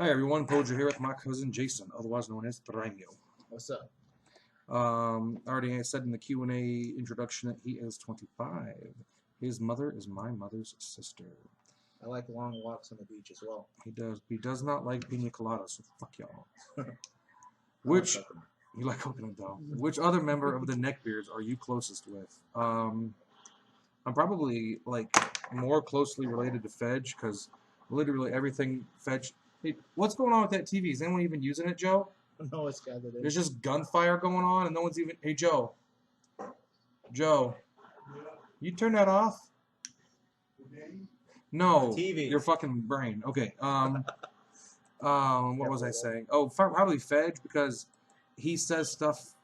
Hi everyone, P0J0 here with my cousin Jason, otherwise known as rIMu. What's up? Already said in the Q&A introduction that he is 25. His mother is my mother's sister. I like long walks on the beach as well. He does not like pina coladas, so fuck y'all. Like You like coconut though. Which other member of the Neckbeards are you closest with? I'm probably like more closely related to Fedge because literally everything Fedge. Hey, what's going on with that TV? Is anyone even using it, Joe? No, it's gathered in. There's just gunfire going on, and no one's even. Hey, Joe. Joe. You turn that off? No. TV. Your fucking brain. Okay. What was I saying? Oh, probably Fedge because he says stuff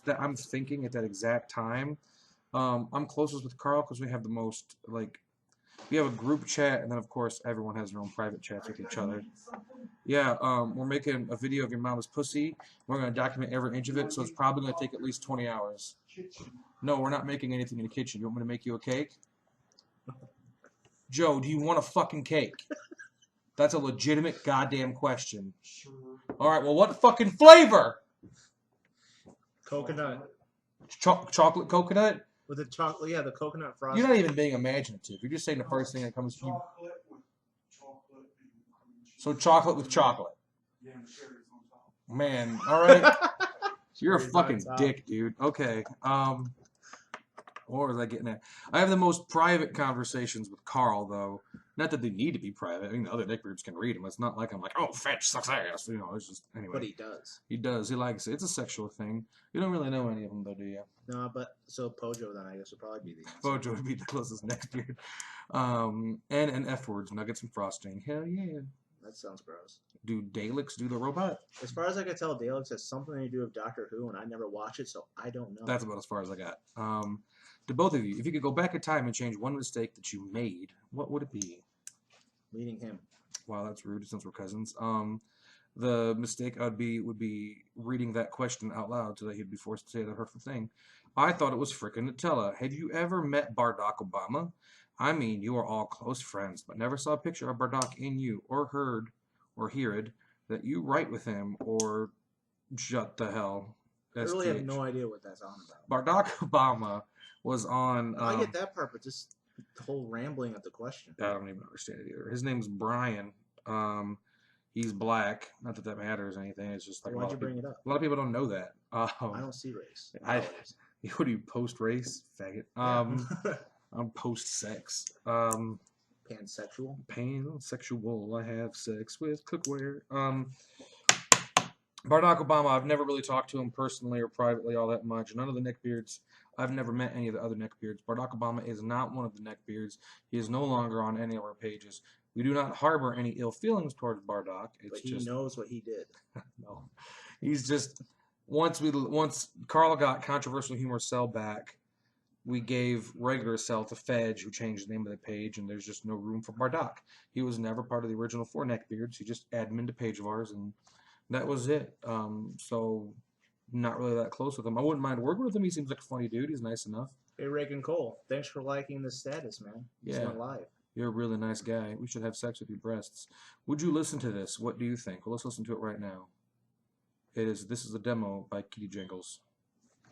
that I'm thinking at that exact time. I'm closest with Carl because we have the most we have a group chat, and then of course everyone has their own private chats with each other. Yeah, we're making a video of your mama's pussy. We're gonna document every inch of it, so it's probably gonna take at least 20 hours. No, we're not making anything in the kitchen. You want me to make you a cake? Joe, do you want a fucking cake? That's a legitimate goddamn question. Sure. All right, well, what fucking flavor? Coconut. Chocolate coconut? With the chocolate, yeah, the coconut frosting. You're not even being imaginative. You're just saying the first thing that comes to you. So chocolate with chocolate. Man, all right. You're a fucking dick, dude. Okay. What was I getting at? I have the most private conversations with Carl, though. Not that they need to be private. I mean, the other Neckbeards can read them. It's not like I'm like, oh, Fetch sucks ass. You know, it's just, anyway. But he does. He does. He likes it. It's a sexual thing. You don't really know any of them, though, do you? No, but, so P0J0 then I guess would probably be the answer. P0J0 would be the closest Neckbeard. And an F words, nuggets and frosting. Hell yeah. That sounds gross. Do Daleks do the robot? As far as I can tell, Daleks has something to do with Doctor Who, and I never watch it, so I don't know. That's about as far as I got. To both of you, if you could go back in time and change one mistake that you made, what would it be? Meeting him. Wow, that's rude since we're cousins. The mistake would be reading that question out loud so that he'd be forced to say the hurtful thing. I thought it was frickin' Nutella. Have you ever met Barack Obama? I mean, you are all close friends, but never saw a picture of Barack in you, or heard, or heard that you write with him, or shut the hell. I really have no idea what that's on about. Barack Obama was on. I get that part, but just the whole rambling of the question. I don't even understand it either. His name's Brian. He's black. Not that that matters or anything. It's just like why'd you bring it up? A lot of people don't know that. I don't see race. What do you post race, faggot? Yeah. I'm post sex. Pansexual. Pansexual. I have sex with cookware. Barack Obama, I've never really talked to him personally or privately all that much. None of the Neckbeards, I've never met any of the other Neckbeards. Barack Obama is not one of the Neckbeards. He is no longer on any of our pages. We do not harbor any ill feelings towards Barack. But he knows what he did. No. He's just, once Carl got Controversial Humor Cell back, we gave regular Cell to Fedge, who changed the name of the page, and there's just no room for Barack. He was never part of the original 4 Neckbeards. He just admin to page of ours, and that was it. So not really that close with him. I wouldn't mind working with him. He seems like a funny dude. He's nice enough. Hey, Reagan Cole, thanks for liking the status, man. It's not live. You're a really nice guy. We should have sex with your breasts. Would you listen to this? What do you think? Well, let's listen to it right now. This is a demo by Kitty Jingles.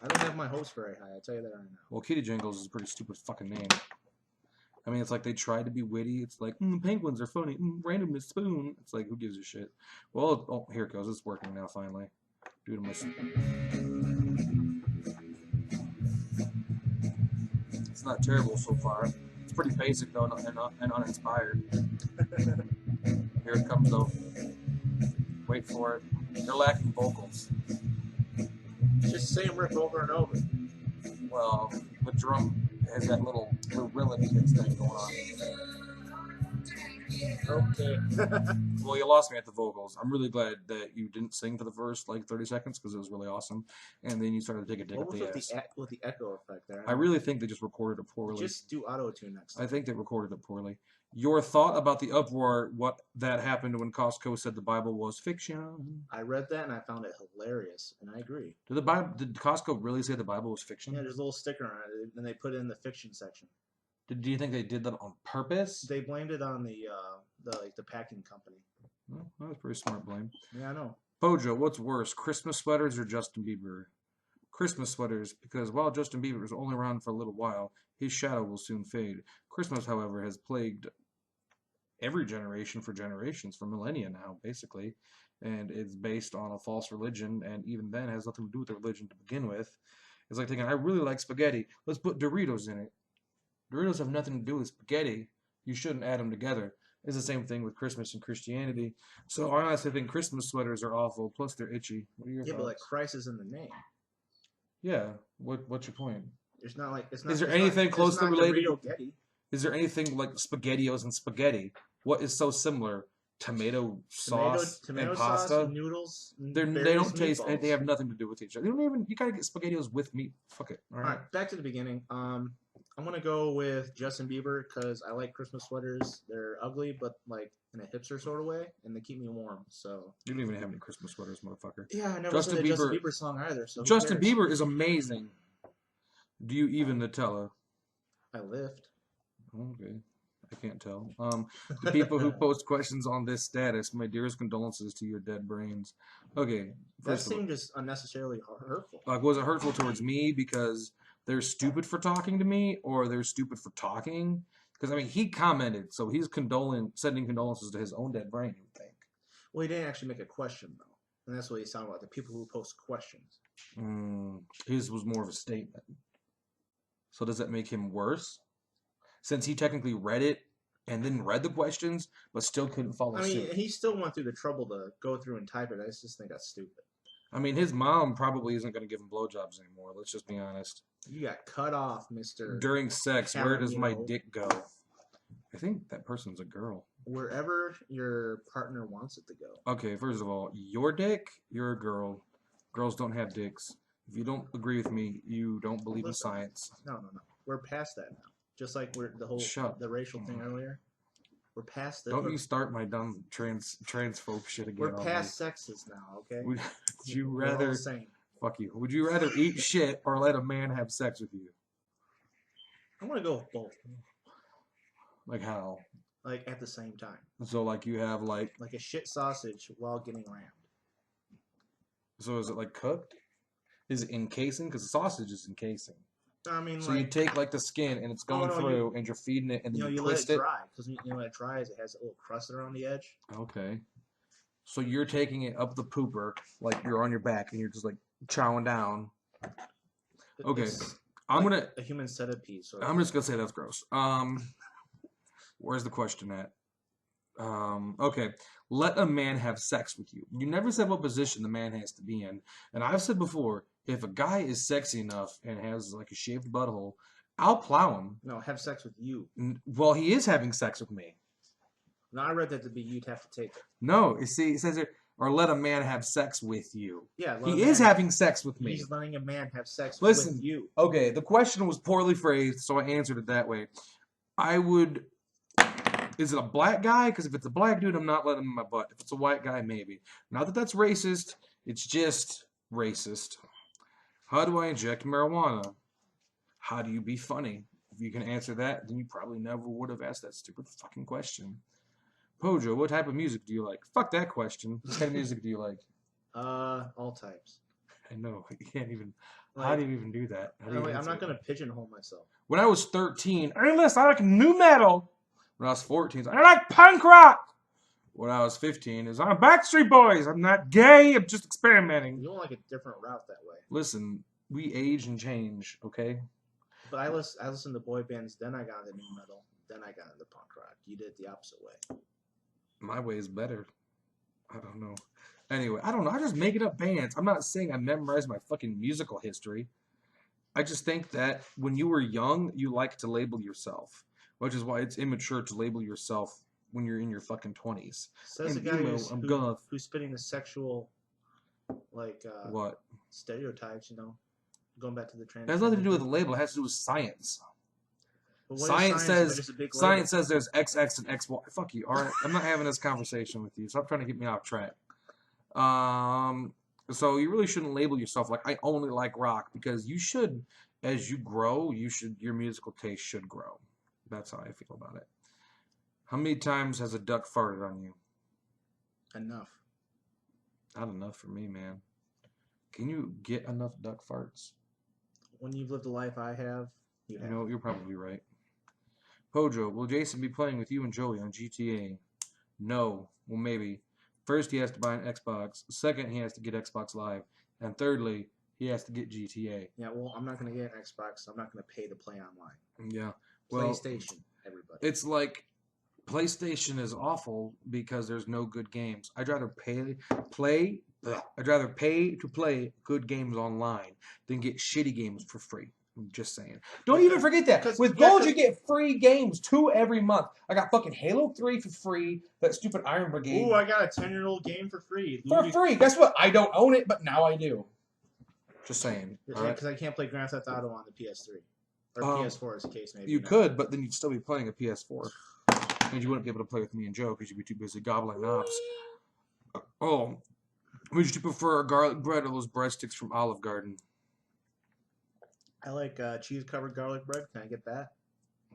I don't have my hopes very high, I'll tell you that right now. Well, Kitty Jingles is a pretty stupid fucking name. I mean, it's like they tried to be witty. It's like, penguins are funny. Randomness spoon. It's like, who gives a shit? Well, oh, here it goes. It's working now, finally. Dude, it's not terrible so far. It's pretty basic, though, and uninspired. Here it comes, though. Wait for it. They're lacking vocals. Just the same riff over and over. Well, the drum has that little gorilla kids thing going on. Okay. Well, you lost me at the vocals. I'm really glad that you didn't sing for the first 30 seconds because it was really awesome, and then you started to take a dig at the ass. With the echo effect there? I really think they just recorded it poorly. Just do auto-tune next time. I think they recorded it poorly. Your thought about the uproar, what that happened when Costco said the Bible was fiction? I read that and I found it hilarious, and I agree. Did Costco really say the Bible was fiction? Yeah, there's a little sticker on it, and they put it in the fiction section. Do you think they did that on purpose? They blamed it on the packing company. Well, that was pretty smart, Blaine. Yeah, I know. P0J0, what's worse, Christmas sweaters or Justin Bieber? Christmas sweaters, because while Justin Bieber is only around for a little while, his shadow will soon fade. Christmas, however, has plagued every generation for generations, for millennia now, basically. And it's based on a false religion, and even then has nothing to do with the religion to begin with. It's like thinking, I really like spaghetti. Let's put Doritos in it. Doritos have nothing to do with spaghetti. You shouldn't add them together. It's the same thing with Christmas and Christianity. So I honestly think Christmas sweaters are awful. Plus, they're itchy. What are your Yeah, thoughts? but like Christ is in the name. Yeah. What's your point? It's not like it's not. Is there it's anything not, closely it's not related? Dorito-Getty. Is there anything like SpaghettiOs and spaghetti? What is so similar? Tomato sauce Tomato and sauce, pasta. noodles. They don't taste. They have nothing to do with each other. You don't even. You gotta get SpaghettiOs with meat. Fuck it. All right, back to the beginning. I'm gonna go with Justin Bieber because I like Christmas sweaters. They're ugly, but like in a hipster sort of way, and they keep me warm. So You don't even have any Christmas sweaters, motherfucker. yeah, I never Justin said a Justin Bieber- Bieber song either. So who Justin cares? Bieber is amazing. Do you even Nutella? I lift. Okay. I can't tell. The people who post questions on this status, my dearest condolences to your dead brains. Okay. That First of all, seemed just unnecessarily hurtful. like, was it hurtful towards me because they're stupid for talking to me, or they're stupid for talking? Because I mean, he commented, so he's sending condolences to his own dead brain. You would think. Well, he didn't actually make a question though, and that's what he's talking about. The people who post questions. His was more of a statement. So does that make him worse? Since he technically read it and then read the questions, but still couldn't follow I mean, suit. he still went through the trouble to go through and type it. I just think that's stupid. I mean, his mom probably isn't going to give him blowjobs anymore. Let's just be honest. You got cut off, Mister. During sex, where does my Caramel. dick go? I think that person's a girl. Wherever your partner wants it to go. Okay, first of all, your dick, you're a girl. Girls don't have dicks. If you don't agree with me, you don't believe in Listen. science. No. We're past that now. Just like we're the whole the racial thing earlier. We're past the. Don't you start my dumb transphobe shit again. We're past sexes now, okay? Would you We're all rather the same. fuck you? Would you rather eat shit or let a man have sex with you? I'm gonna go with both, Like how? like at the same time, So like you have like like a shit sausage while getting rammed. so is it like cooked? Is it encasing? Because sausage is encasing. I mean, So like you take like the skin and it's going through and you're feeding it and then you let twist it dry because you know when it dries, it has a little crust around the edge. Okay. So you're taking it up the pooper, like you're on your back and you're just like chowing down. Okay. It's I'm like gonna a human centipede. Sort of I'm just gonna say that's gross. Where's the question at? Okay. Let a man have sex with you. You never said what position the man has to be in. And I've said before, if a guy is sexy enough and has like a shaved butthole, I'll plow him. No, have sex with you. Well, he is having sex with me. No, I read that to be you'd have to take it. No, you see, it says here, or let a man have sex with you. Yeah, He is having sex with me. He's letting a man have sex Listen, with you. Okay, the question was poorly phrased, so I answered it that way. I would. Is it a black guy? Because if it's a black dude, I'm not letting him in my butt. If it's a white guy, maybe. Not that that's racist. It's just racist. How do I inject marijuana? How do you be funny? If you can answer that, then you probably never would have asked that stupid fucking question. P0J0, what type of music do you like? Fuck that question. What kind of music do you like? All types. I know. You can't even. Like, how do you even do that? How do you I'm answer not that? gonna pigeonhole myself. When I was 13, hey, listen, I like new metal. When I was 14, I like punk rock. When I was 15, I'm Backstreet Boys. I'm not gay. I'm just experimenting. You went like a different route that way. Listen, we age and change, okay? But I listened to boy bands, then I got into new metal, then I got into punk rock. You did it the opposite way. My way is better. I don't know. Anyway, I don't know. I just making up bands. I'm not saying I memorized my fucking musical history. I just think that when you were young, you like to label yourself, which is why it's immature to label yourself when you're in your fucking 20s. Says And the guy emo, who's spitting the sexual, like, what? stereotypes, you know, going back to the trans. It has nothing to do with the label. It has to do with science. But what is Science but says just a big science says there's XX and XY. Fuck you. All right, I'm not having this conversation with you. Stop trying to get me off track. So you really shouldn't label yourself like I only like rock because you should, as you grow, your musical taste should grow. That's how I feel about it. How many times has a duck farted on you? Enough. Not enough for me, man. Can you get enough duck farts? When you've lived the life I have, you You have. know, you're probably right. Pojo, will Jason be playing with you and Joey on GTA? No. Well, maybe. First, he has to buy an Xbox. Second, he has to get Xbox Live. And thirdly, he has to get GTA. Yeah, well, I'm not going to get an Xbox, so I'm not going to pay to play online. Yeah. Well, PlayStation, everybody. it's like PlayStation is awful because there's no good games. I'd rather pay to play good games online than get shitty games for free. I'm just saying. Don't even forget that. With Gold, you get free games 2 every month. I got fucking Halo 3 for free. That stupid Iron Brigade. Ooh, I got a 10-year-old game for free. For free. Guess what? I don't own it, but now I do. Just saying. Yeah, because I can't play Grand Theft Auto on the PS3. Or PS4 as the case may be. You could, but then you'd still be playing a PS4. And you wouldn't be able to play with me and Joe because you'd be too busy gobbling knobs. Oh, would you prefer garlic bread or those breadsticks from Olive Garden? I like cheese-covered garlic bread. Can I get that?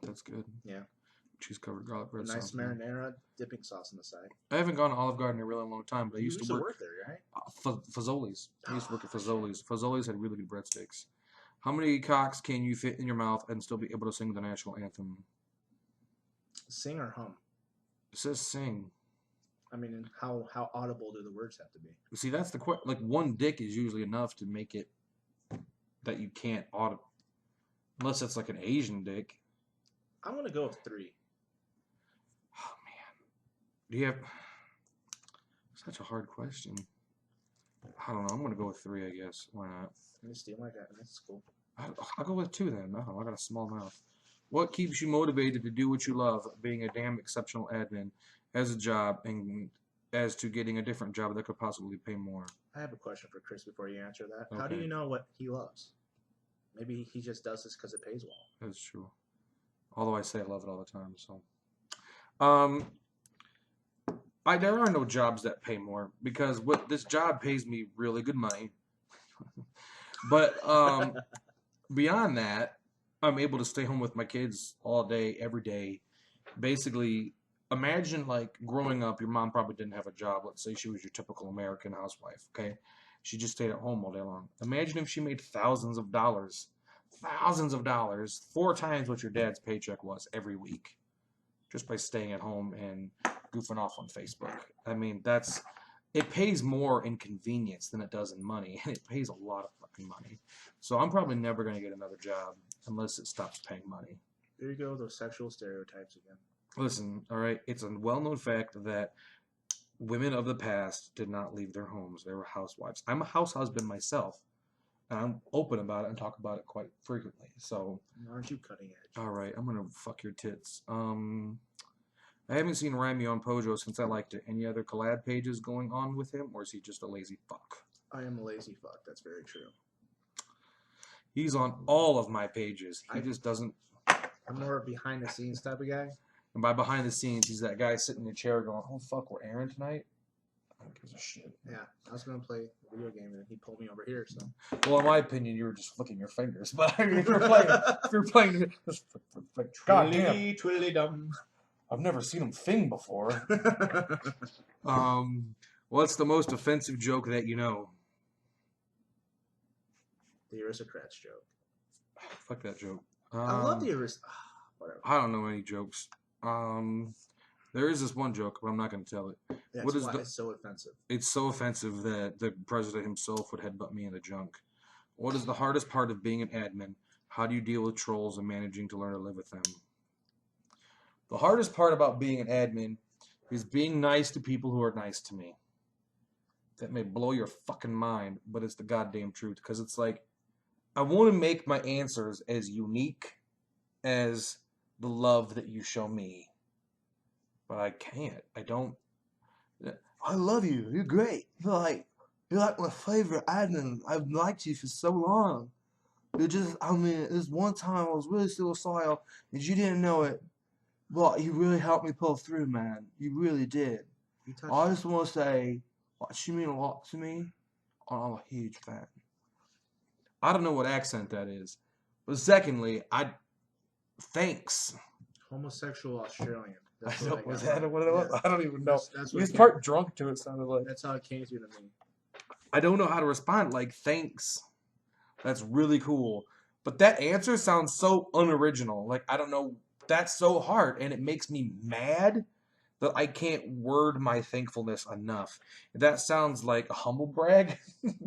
That's good. Yeah. Cheese-covered garlic bread. A nice marinara dipping sauce on the side. I haven't gone to Olive Garden in a really long time, but I used to work there, right? Fazoli's. I used to work at Fazoli's. Fazoli's had really good breadsticks. How many cocks can you fit in your mouth and still be able to sing the national anthem? Sing or hum? It says sing. I mean, how audible do the words have to be? See, that's the question. Like, one dick is usually enough to make it that you can't audible. Unless it's like an Asian dick. I'm going to go with 3. Oh, man. Do you have... Such a hard question. I don't know. I'm going to go with 3, I guess. Why not? Let me steal my guy. That's cool. I'll go with 2 then. No, I got a small mouth. What keeps you motivated to do what you love, being a damn exceptional admin as a job, and as to getting a different job that could possibly pay more? I have a question for Chris before you answer that. Okay. How do you know what he loves? Maybe he just does this because it pays well. That's true. Although I say I love it all the time, so. There are no jobs that pay more because this job pays me really good money. But beyond that, I'm able to stay home with my kids all day, every day. Basically, imagine like growing up, your mom probably didn't have a job. Let's say she was your typical American housewife, okay? She just stayed at home all day long. Imagine if she made thousands of dollars, 4 times what your dad's paycheck was every week, just by staying at home and goofing off on Facebook. I mean, it pays more in convenience than it does in money, and it pays a lot of fucking money. So I'm probably never going to get another job unless it stops paying money. There you go, those sexual stereotypes again. Listen, all right, it's a well-known fact that women of the past did not leave their homes. They were housewives. I'm a house husband myself, and I'm open about it and talk about it quite frequently. So, aren't you cutting edge? All right, I'm going to fuck your tits. I haven't seen rIMu on P0J0 since I liked it. Any other collab pages going on with him, or is he just a lazy fuck? I am a lazy fuck. That's very true. He's on all of my pages. He just doesn't... I'm more a behind-the-scenes type of guy. And by behind the scenes, he's that guy sitting in a chair going, oh, fuck, we're airing tonight? I don't give a shit. Yeah, I was going to play a video game, and he pulled me over here, so... Well, in my opinion, you were just flicking your fingers. But I mean, if you're playing... God damn. Twiddly-dum. I've never seen him thing before. What's the most offensive joke that you know? The aristocrats joke. Fuck that joke. I love the aristocrats. Whatever. I don't know any jokes. There is this one joke, but I'm not going to tell it. That's why it's so offensive. It's so offensive that the president himself would headbutt me in the junk. What is the hardest part of being an admin? How do you deal with trolls and managing to learn to live with them? The hardest part about being an admin is being nice to people who are nice to me. That may blow your fucking mind, but it's the goddamn truth. Because it's like, I want to make my answers as unique as the love that you show me. But I can't. I don't. I love you. You're great. You're like my favorite admin. I've liked you for so long. This one time I was really suicidal and you didn't know it. But you really helped me pull through, man. You really did. I just want to say, you mean a lot to me. I'm a huge fan. I don't know what accent that is. But secondly, thanks. Homosexual Australian. That's what I got. Was that what it was? Yeah. I don't even know. That's He what was came, part drunk too, it sounded like. that's how it came through to me. I don't know how to respond. Like, thanks. That's really cool. But that answer sounds so unoriginal. Like, I don't know. That's so hard, and it makes me mad that I can't word my thankfulness enough. That sounds like a humble brag,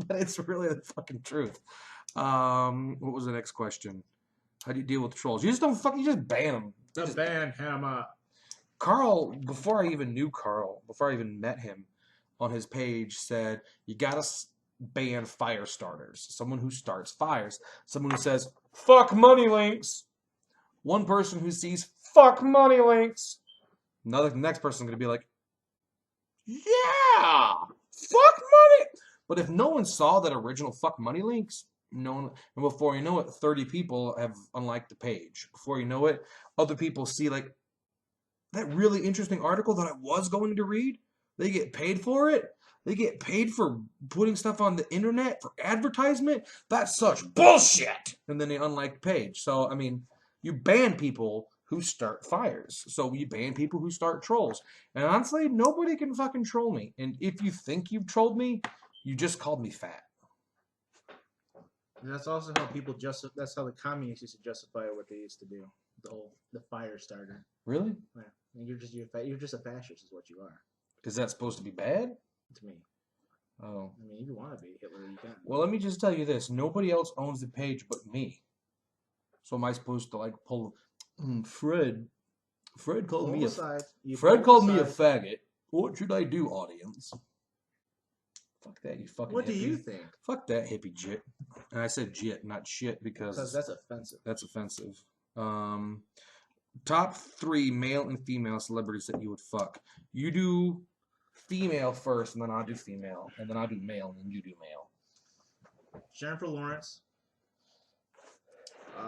but it's really the fucking truth. What was the next question? How do you deal with trolls? You just don't fucking, you just ban them. The band hammer. Carl, before I even knew Carl, before I even met him, on his page said, you gotta ban fire starters. Someone who starts fires. Someone who says, fuck money links. One person who sees, fuck money links. The next person's gonna be like, yeah, fuck money. But if no one saw that original fuck money links, no one, and before you know it, 30 people have unliked the page. Before you know it, other people see like that really interesting article that I was going to read. They get paid for it. They get paid for putting stuff on the internet for advertisement. That's such bullshit. And then they unlike the page. So I mean, you ban people who start fires. So you ban people who start trolls. And honestly, nobody can fucking troll me. And if you think you've trolled me, you just called me fat. And that's also how people that's how the communists used to justify what they used to do. The fire starter. Really? Yeah. And you're just a fascist is what you are. Is that supposed to be bad? To me. Oh. I mean, if you want to be Hitler, you can. Well, let me just tell you this. Nobody else owns the page but me. So am I supposed to like pull Fred? Fred called me a faggot. What should I do, audience? Fuck that, you fucking What hippie. do you think? Fuck that hippie jit. And I said jit, not shit, because that's offensive. That's offensive. Top 3 male and female celebrities that you would fuck. You do female first, and then I'll do female, and then I'll do male, and then you do male. Jennifer Lawrence. Who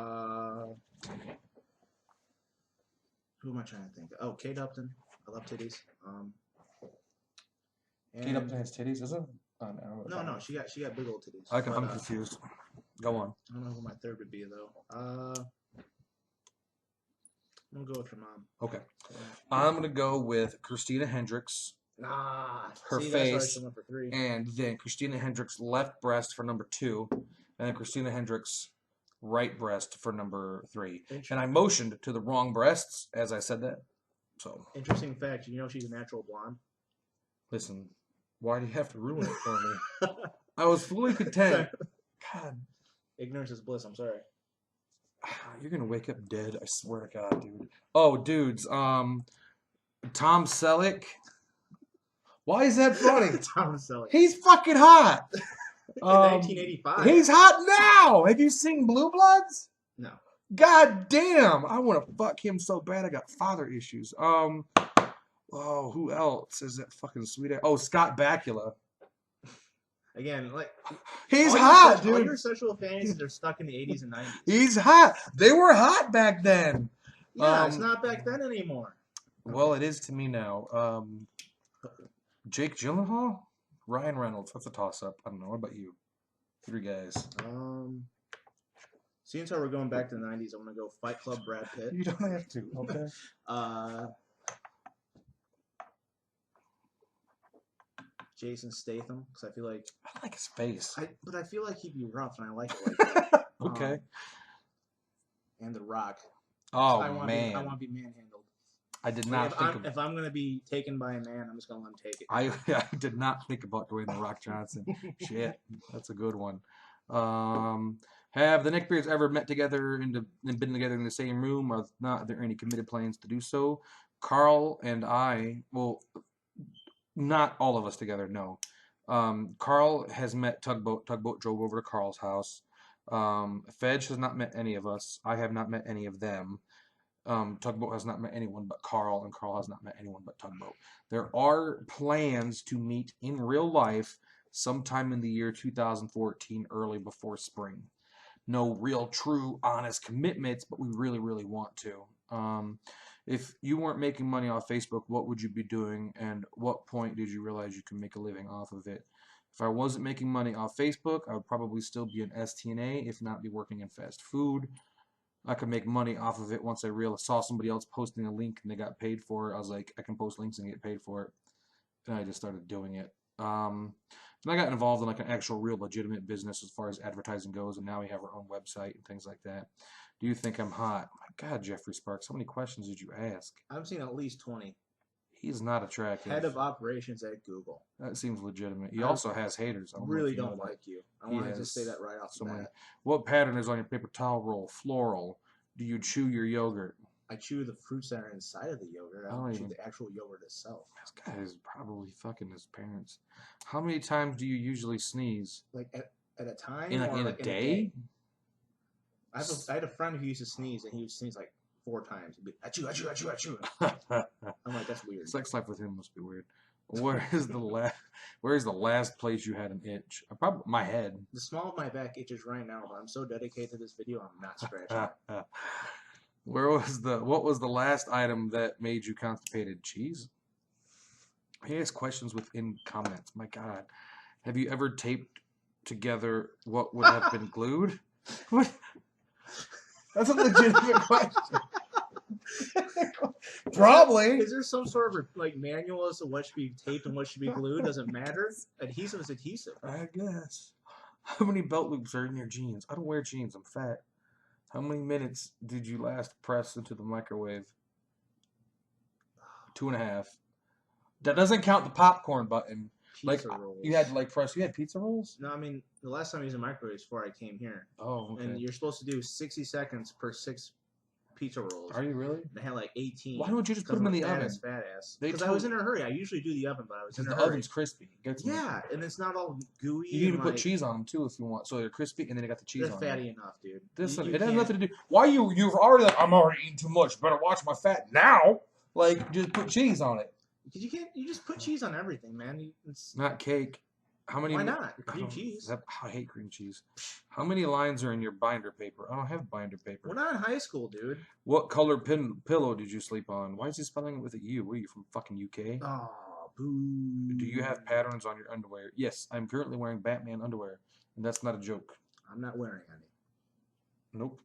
am I trying to think? Oh, Kate Upton. I love titties. Kate Upton has titties, is it? Oh, no, she got big old titties. I'm confused. Go on. I don't know who my third would be though. I'm gonna go with her mom. Okay. I'm gonna go with Christina Hendricks. Her face, for 3. and then Christina Hendricks' left breast for number 2, and then Christina Hendricks' right breast for number 3. And I motioned to the wrong breasts as I said that. So interesting fact, you know she's a natural blonde. Listen, why do you have to ruin it for me? I was fully content. God, ignorance is bliss. I'm sorry. You're gonna wake up dead. I swear to God, dude. Oh, dudes. Tom Selleck. Why is that funny? Tom Selleck. He's fucking hot. In 1985. He's hot now. Have you seen Blue Bloods? No. God damn. I want to fuck him so bad. I got father issues. Oh, who else is that fucking sweet? Oh, Scott Bakula. Again, like he's hot, dude. All dude. your sexual fantasies are stuck in the 80s and 90s. He's hot. They were hot back then. Yeah, it's not back then anymore. Well, it is to me now. Jake Gyllenhaal, Ryan Reynolds. That's a toss-up. I don't know. What about you? 3 guys. Seeing as how we're going back to the 90s, I'm gonna go Fight Club Brad Pitt. You don't have to. Okay. Jason Statham, because I feel like I like his face. But I feel like he'd be rough, and I like it like that. Okay. And The Rock. Oh man, I want to be manhandled. I did not think if I'm gonna be taken by a man, I'm just gonna let him take it. I did not think about Dwayne The Rock Johnson. Shit, that's a good one. Have the Neckbeards ever met together and been together in the same room? Are not there any committed plans to do so? Carl and I, well, not all of us together, no. Carl has met Tugboat. Tugboat drove over to Carl's house. Fedge has not met any of us. I have not met any of them. Tugboat has not met anyone but Carl, and Carl has not met anyone but Tugboat. There are plans to meet in real life sometime in the year 2014, early before spring. No real, true, honest commitments, but we really, really want to. If you weren't making money off Facebook, what would you be doing, and what point did you realize you could make a living off of it? If I wasn't making money off Facebook, I would probably still be an STNA, if not be working in fast food. I could make money off of it once I saw somebody else posting a link and they got paid for it. I was like, I can post links and get paid for it, and I just started doing it. And I got involved in like an actual, real, legitimate business as far as advertising goes, and now we have our own website and things like that. Do you think I'm hot? My God, Jeffrey Sparks, how many questions did you ask? I've seen at least 20. He's not attractive. Head of operations at Google. That seems legitimate. He I also has haters. I really don't know don't that. like you. I He wanted to has say that right off so the many. bat. What pattern is on your paper towel roll? Floral. Do you chew your yogurt? I chew the fruits that are inside of the yogurt. I don't chew the actual yogurt itself. This guy is probably fucking his parents. How many times do you usually sneeze? Like at a time? In, or in like a day? I had a friend who used to sneeze, and he would sneeze like 4 times. He'd be, achoo, achoo, achoo, achoo. I'm like, that's weird. Sex life with him must be weird. Where is the last place you had an itch? Probably my head. The small of my back itches right now, but I'm so dedicated to this video, I'm not scratching it. What was the last item that made you constipated? Cheese? He asks questions within comments. My God. Have you ever taped together what would have been glued? What? That's a legitimate question. Probably. Is there some sort of like manual as to what should be taped and what should be glued? Does it matter? Adhesive is adhesive. I guess. How many belt loops are in your jeans? I don't wear jeans. I'm fat. How many minutes did you last press into the microwave? 2.5. That doesn't count the popcorn button. Pizza rolls. You had to press. You had pizza rolls? No, I mean the last time I used a microwave was before I came here. Oh, okay. And you're supposed to do 60 seconds per 6 pizza rolls. Are you really? They had like 18. Why don't you just put them in the oven? Fat ass. Because I was in a hurry. I usually do the oven, but I was in a hurry. The oven's crispy. Yeah, and it's not all gooey. You can even put cheese on them too if you want, so they're crispy, and then they got the cheese on them. They're fatty enough, dude. It has nothing to do. Why you've already like, I'm already eating too much. Better watch my fat now. Like, just put cheese on it. Because you can't. You just put cheese on everything, man. It's not cake. How many? Why not? Cream cheese. I hate cream cheese. How many lines are in your binder paper? I don't have binder paper. We're not in high school, dude. What color pillow did you sleep on? Why is he spelling it with a U? What are you from fucking UK? Oh, boo. Do you have patterns on your underwear? Yes, I'm currently wearing Batman underwear, and that's not a joke. I'm not wearing any. Nope.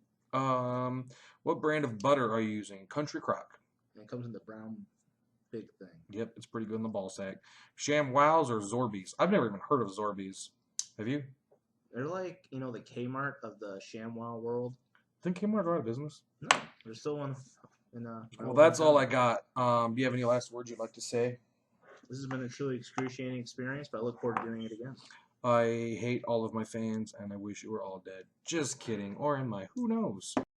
What brand of butter are you using? Country Crock. And it comes in the brown big thing. Yep, it's pretty good in the ball sack. ShamWows or Zorbies? I've never even heard of Zorbies. Have you? They're like, the Kmart of the ShamWow world. Think Kmart are out of business? No, there's still one. Well, that's all I got. Do you have any last words you'd like to say? This has been a truly excruciating experience, but I look forward to doing it again. I hate all of my fans, and I wish you were all dead. Just kidding. Or am I? Who knows?